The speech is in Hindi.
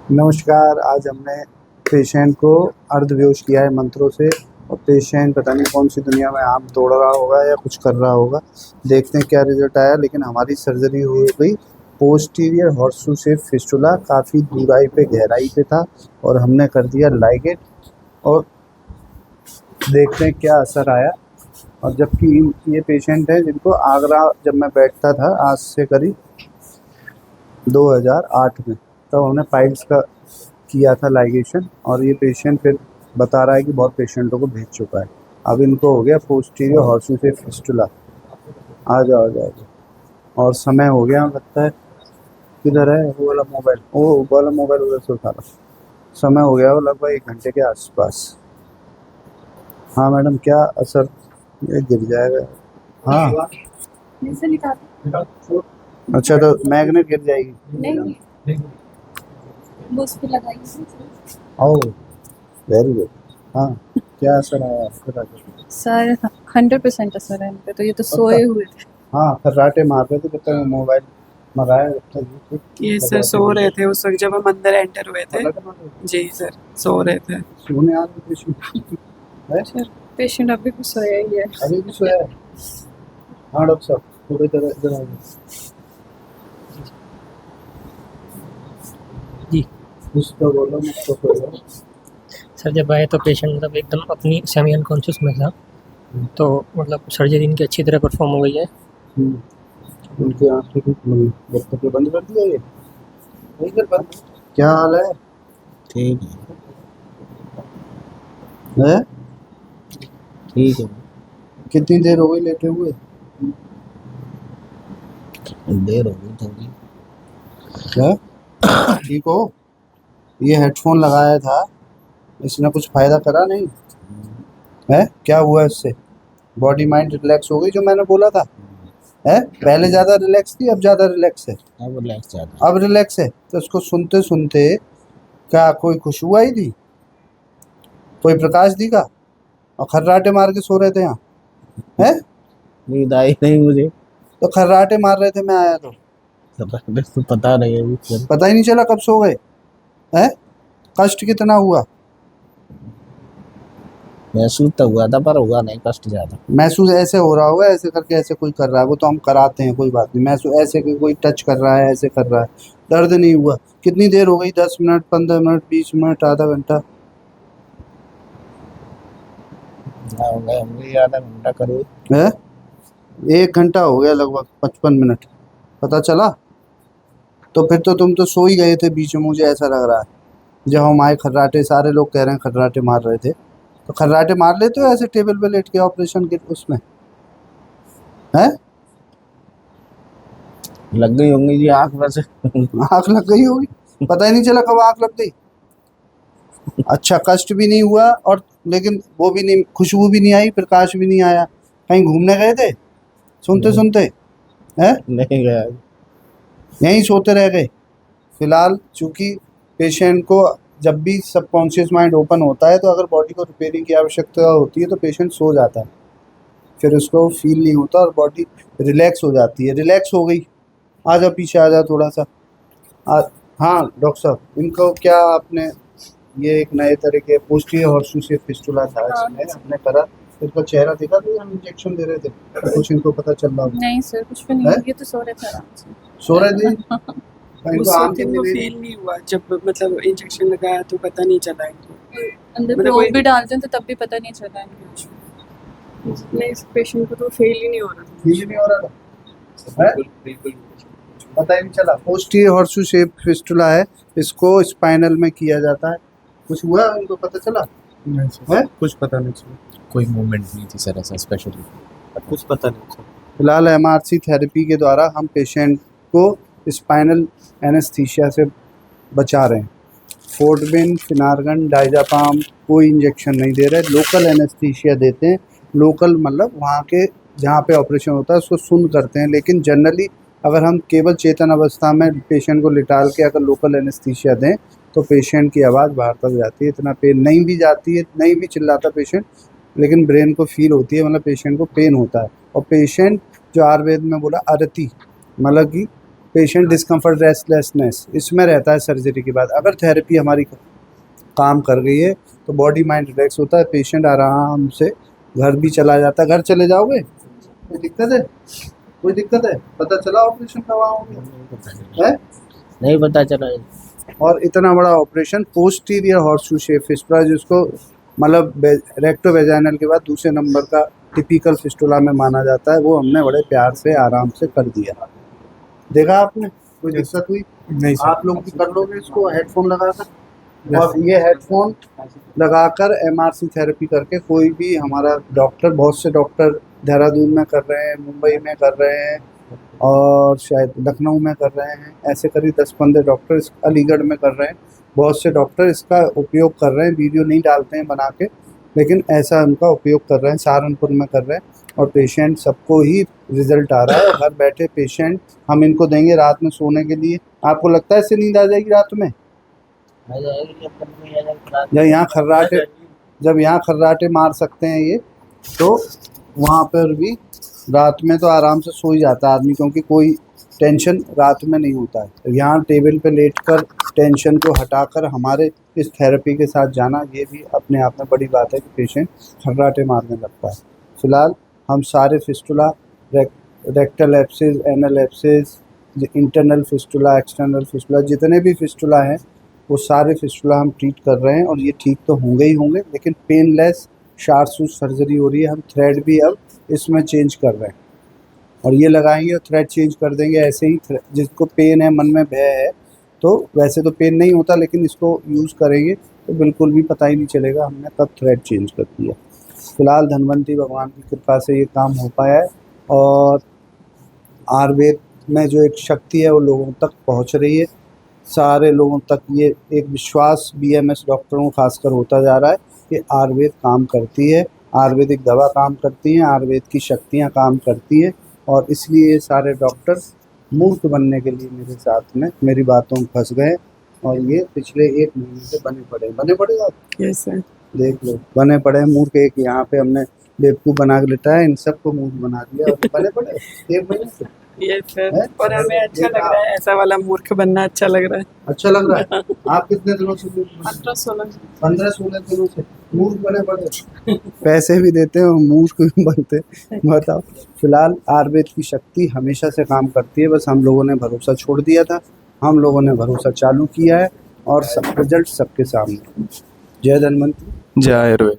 नमस्कार। आज हमने पेशेंट को अर्धबेहोश किया है मंत्रों से और पेशेंट पता नहीं कौन सी दुनिया में आम तोड़ रहा होगा या कुछ कर रहा होगा। देखते हैं क्या रिजल्ट आया। लेकिन हमारी सर्जरी हो गई। पोस्टीरियर हॉर्सू से फिस्टुला काफ़ी दूराई पे गहराई पे था और हमने कर दिया लाइगेट और देखते हैं क्या असर आया। और जबकि ये पेशेंट है जिनको आगरा जब मैं बैठता था आज से करीब 2008 में, तब हमने पाइल्स का किया था लाइगेशन और ये पेशेंट फिर बता रहा है कि बहुत पेशेंटों को भेज चुका है। अब इनको हो गया पोस्टीरियर हॉर्सू से फिस्टुला। आ जाओ आ जाओ आ जाओ। और समय हो गया लगता है। किधर है वो वाला मोबाइल? वो वाला मोबाइल उधर से उठा लो। समय हो गया वो लगभग 1 घंटे के आसपास। हाँ मैडम, क्या असर? ये गिर जाएगा। हाँ अच्छा, तो मैग्नेट गिर जाएगी। नहीं वो उस पे लगाई ओह वेरी गुड। हाँ, क्या असर आया आपके? सर 100% असर है इन पे। तो ये तो सोए हुए थे। हाँ, खर्राटे मार रहे थे जब तक मोबाइल मंगाया जब तक ये सर सो रहे थे उस वक्त जब हम अंदर एंटर हुए थे। जी सर, सो रहे थे। सोने आ रहे पेशेंट है। सर पेशेंट अभी भी सोया ही है। अभी भी सोया है। हाँ डॉक्टर साहब, थोड़ी देर इधर आ जाइए। जी कुछ तो बोलो, मुझको बोलो। सर, जब आए तो पेशेंट मतलब एकदम अपनी सेमी अनकॉन्शियस में था। तो मतलब सर्जरी इनकी अच्छी तरह परफॉर्म हो गई है। उनकी आंखें भी खुल गई। जब तक ये बंद कर दिया ये नहीं कर बंद। क्या हाल है? ठीक है? ठीक है। कितनी देर हो गई लेटे हुए? देर हो गई थोड़ी। क्या ठीक हो? ये हेडफोन लगाया था, इसने कुछ फायदा करा नहीं है? क्या हुआ इससे? बॉडी माइंड रिलैक्स हो गई जो मैंने बोला था? है पहले ज्यादा रिलैक्स थी, अब ज्यादा रिलैक्स है। अब रिलैक्स ज़्यादा। अब रिलैक्स है। तो इसको सुनते सुनते क्या कोई खुशबू आई थी? कोई प्रकाश दिखा? और खर्राटे मार के सो रहे थे यहाँ है? नींद आई नहीं मुझे। तो खर्राटे मार रहे थे, मैं आया तो तो पता नहीं अभी फिर। पता ही नहीं चला कब सो गए। है कष्ट कितना हुआ? महसूस तो हुआ था पर हुआ नहीं कष्ट ज़्यादा। महसूस ऐसे हो रहा होगा, ऐसे करके ऐसे कोई कर रहा है, वो तो हम कराते हैं, कोई बात नहीं। महसूस ऐसे कि कोई टच कर रहा है, ऐसे कर रहा है। दर्द नहीं हुआ। कितनी देर हो गई? 10 मिनट, 15 मिनट, 20 मिनट, आधा घंटा? होंगे आधा घंटा करीब। है 1 घंटा हो गया लगभग, 55 मिनट। पता चला? तो फिर तो तुम तो सो ही गए थे बीच में, मुझे ऐसा लग रहा है। जब हम आए खर्राटे, सारे लोग कह रहे हैं खर्राटे मार रहे थे। तो खर्राटे मार लेते हो ऐसे टेबल पे लेट के ऑपरेशन के उसमें? है लग गई होंगी जी आँख वैसे। आँख लग गई होगी, पता ही नहीं चला कब आँख लग गई। अच्छा, कष्ट भी नहीं हुआ और लेकिन वो भी नहीं, खुशबू भी नहीं आई, प्रकाश भी नहीं आया। कहीं घूमने गए थे सुनते सुनते? हैं नहीं गया। यहीं सोते रह गए? फिलहाल चूंकि पेशेंट को जब भी सबकॉन्शियस माइंड ओपन होता है तो अगर बॉडी को रिपेयरिंग की आवश्यकता होती है तो पेशेंट सो जाता है, फिर उसको फील नहीं होता और बॉडी रिलैक्स हो जाती है। रिलैक्स हो गई। आ जाओ पीछे, आ जाओ थोड़ा सा। हाँ डॉक्टर साहब, इनको क्या आपने ये एक नए तरह के पोस्टीरियर हॉर्सू से फिस्टुला था इसमें हमने करा। इसका चेहरा देखा तो हम इंजेक्शन दे रहे थे, कुछ इनको पता चल रहा होगा? नहीं सर कुछ भी नहीं है? हुआ। ये तो सो रहे थे आराम से। सो रहे थे? उस इनको आम वक्त कितनी इनको देर? फील नहीं हुआ जब मतलब इंजेक्शन लगाया तो पता नहीं चला इनको। अंदर मतलब प्रोब भी डालते हैं तो तब भी पता नहीं चला इनको। नहीं, इस पेशेंट को तो फील ही नहीं हो रहा था। फील नहीं हो रहा था? है? पता ही नहीं चला। पोस्टीरियर हॉर्सू से फिस्टुला है, इसको स्पाइनल में किया जाता है। कुछ हुआ इनको पता चला? नहीं सर, है? कुछ पता नहीं चला। कोई मूवमेंट नहीं थी सर ऐसा स्पेशली। कुछ पता नहीं चला। फिलहाल एमआरसी थेरेपी के द्वारा हम पेशेंट को स्पाइनल एनेस्थीसिया से बचा रहे हैं। फोर्टबिन, फिनार्गन, डायजापाम कोई इंजेक्शन नहीं दे रहे, लोकल एनेस्थीसिया देते हैं। लोकल मतलब वहाँ के जहाँ पे ऑपरेशन होता है उसको सुन करते हैं। लेकिन जनरली अगर हम केवल चेतन अवस्था में पेशेंट को लिटाल के अगर लोकल एनेस्थीसिया दें तो पेशेंट की आवाज़ बाहर तक जाती है। इतना पेन नहीं भी जाती है, नहीं भी चिल्लाता पेशेंट, लेकिन ब्रेन को फील होती है, मतलब पेशेंट को पेन होता है। और पेशेंट जो आयुर्वेद में बोला अरति, मतलब कि पेशेंट डिस्कम्फर्ट, रेस्टलेसनेस, इसमें रहता है सर्जरी के बाद। अगर थेरेपी हमारी काम कर गई है तो बॉडी माइंड रिलैक्स होता है, पेशेंट आराम से घर भी चला जाता है। घर चले जाओगे, कोई दिक्कत है? कोई दिक्कत है? पता चला ऑपरेशन कब आओगे? है? नहीं पता चला। और इतना बड़ा operation posterior horseshoe shape fistula, जिसको मतलब रेक्टोवेजाइनल के बाद दूसरे नंबर का टिपिकल फिस्टुला में माना जाता है, वो हमने बड़े प्यार से आराम से कर दिया। देखा आपने? कोई दिक्कत हुई? नहीं सर। आप लोग भी कर लोगे इसको हेडफोन लगाकर। और ये हेडफोन लगाकर एमआरसी थेरेपी करके कोई भी हमारा डॉक्टर, बहुत से डॉक्टर देहरादून में कर रहे हैं, मुंबई में कर रहे हैं और शायद लखनऊ में कर रहे हैं, ऐसे करीब 10-15 डॉक्टर अलीगढ़ में कर रहे हैं। बहुत से डॉक्टर इसका उपयोग कर रहे हैं, वीडियो नहीं डालते हैं बना के, लेकिन ऐसा उनका उपयोग कर रहे हैं, सहारनपुर में कर रहे हैं और पेशेंट सबको ही रिजल्ट आ रहा है। घर बैठे पेशेंट हम इनको देंगे रात में सोने के लिए। आपको लगता है इससे नींद आ जाएगी रात में? आ जाएगी जब तक नहीं आ जाएगी। जब यहाँ खर्राटे मार सकते हैं ये, तो वहाँ पर भी रात में तो आराम से सो ही जाता है आदमी, क्योंकि कोई टेंशन रात में नहीं होता है। यहाँ टेबल पे लेटकर टेंशन को हटाकर हमारे इस थेरेपी के साथ जाना, ये भी अपने आप में बड़ी बात है कि पेशेंट खर्राटे मारने लगता है। फ़िलहाल हम सारे fistula, rectal abscess, anal abscess, internal fistula, external fistula, जितने भी फिस्टुला हैं वो सारे फिस्टुला हम ट्रीट कर रहे हैं और ये ठीक तो होंगे ही होंगे, लेकिन पेनलेस शार्ट सर्जरी हो रही है। हम थ्रेड भी अब इसमें चेंज कर रहे हैं और ये लगाएंगे और थ्रेड चेंज कर देंगे। ऐसे ही जिसको पेन है, मन में भय है, तो वैसे तो पेन नहीं होता, लेकिन इसको यूज़ करेंगे तो बिल्कुल भी पता ही नहीं चलेगा हमने कब थ्रेड चेंज कर दिया। फ़िलहाल धनवंतरी भगवान की कृपा से ये काम हो पाया है और आयुर्वेद में जो एक शक्ति है वो लोगों तक पहुंच रही है। सारे लोगों तक ये एक विश्वास बीएमएस डॉक्टरों को खासकर होता जा रहा है कि आयुर्वेद काम करती है, आयुर्वेदिक दवा काम करती हैं, आयुर्वेद की शक्तियाँ काम करती हैं और इसलिए ये सारे डॉक्टर मूर्ख बनने के लिए मेरे साथ में मेरी बातों में फंस गए और ये पिछले 1 महीने से बने पड़े आप यस सर। देख लो, बने पड़े हैं मूर्ख। एक यहाँ पे हमने बेवकूफ़ बना के लिटा है, इन सबको मूर्ख बना दिया और बने पड़े 1 महीने से। Yes sir. है? और हमें अच्छा लग रहा है, ऐसा वाला मूर्ख बनना अच्छा लग रहा है। अच्छा लग रहा है। आप कितने दिनों से 15-16 दिनों से मूर्ख बने पड़े? पैसे भी देते हैं और मूर्ख भी बनते हैं। बताओ। फिलहाल आयुर्वेद की शक्ति हमेशा से काम करती है, बस हम लोगों ने भरोसा छोड़ दिया था, हम लोगों ने भरोसा चालू किया है और सब रिजल्ट सबके सामने। जय धन्वंतरी, जय आयुर्वेद।